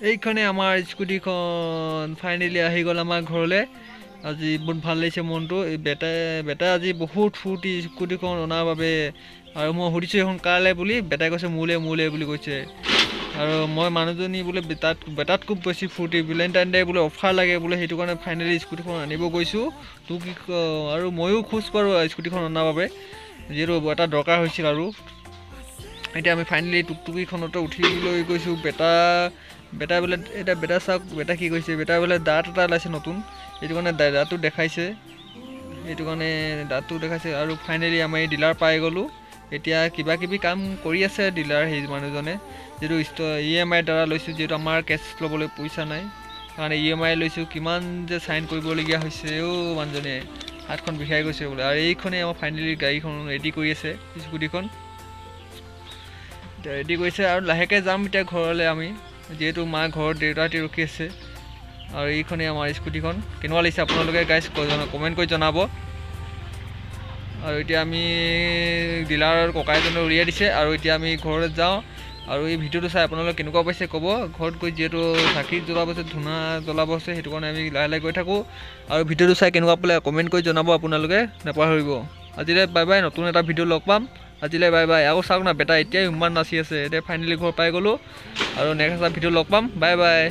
এইখনে আমাৰ স্কুটিখন ফাইনেলি আহি গ'ল আমাৰ ঘৰলৈ। আজি বহুত ভাল লাগিছে মনটো। এই বেটাই আজি বহুত ফূৰ্তি স্কুটিখন অনাৰ বাবে। আৰু মই সুধিছোঁ এখন কাৰলৈ বুলি, বেটাই কৈছে মোলৈ বুলি কৈছে। আৰু মই মানুহজনী বোলে বেটাত খুব বেছি ফূৰ্তি, ভেলেণ্টাইন ডে বোলে অফাৰ লাগে বোলে, সেইটো কাৰণে ফাইনেলি স্কুটিখন আনিব গৈছোঁ। তোক কি আৰু ময়ো খোজ পাৰোঁ স্কুটিখন অনাৰ বাবে, যিহেতু এটা দৰকাৰ হৈছিল। আৰু এতিয়া আমি ফাইনেলি টুকটুকিখনতে উঠিবলৈ গৈছোঁ। বেটা বোলে এতিয়া বেটা চাওক, বেটা কি কৈছে, বেটা বোলে দাঁত এটা ওলাইছে নতুন, সেইটো কাৰণে দাঁতটো দেখাইছে। আৰু ফাইনেলি আমি ডিলাৰ পাই গ'লোঁ। এতিয়া কিবা কিবি কাম কৰি আছে ডিলাৰ সেই মানুহজনে, যিহেতু EMI দ্বাৰা লৈছোঁ, যিহেতু আমাৰ কেছ ল'বলৈ পইচা নাই কাৰণে EMI লৈছোঁ। কিমান যে চাইন কৰিবলগীয়া হৈছে মানুহজনে, হাতখন বিষাই গৈছে বোলে। আৰু এইখনেই আমাৰ ফাইনেলি গাড়ীখন ৰেডি কৰি আছে, স্কুটিখন এতিয়া ৰেডি কৰিছে। আৰু লাহেকৈ যাম এতিয়া ঘৰলৈ আমি, যিহেতু মা ঘৰত দেউতাহঁতে ৰখি আছে। আৰু এইখনেই আমাৰ স্কুটিখন। কেনেকুৱা লাগিছে আপোনালোকে গাইজ কমেণ্ট কৰি জনাব। আৰু এতিয়া আমি ডিলাৰৰ ককাইজনে উলিয়াই দিছে, আৰু এতিয়া আমি ঘৰলৈ যাওঁ। আৰু এই ভিডিঅ'টো চাই আপোনালোকে কেনেকুৱা পাইছে ক'ব। ঘৰত গৈ যিহেতু চাকি জ্বলাব আছে, ধূনা জ্বলাব আছে, সেইটো কাৰণে আমি লাহে লাহে গৈ থাকোঁ। আৰু ভিডিঅ'টো চাই কেনেকুৱা পালে কমেণ্ট কৰি জনাব আপোনালোকে, নাপাহৰিব। আজিলৈ বাই বাই, নতুন এটা ভিডিঅ' লগ পাম। আজিলৈ বাই বাই। আকৌ চাওক না, বেটা এতিয়াই ইমান নাচি আছে। এতিয়া ফাইনেলি ঘৰ পাই গ'লোঁ, আৰু নেক্সট এটা ভিডিঅ' লগ পাম। Bye bye.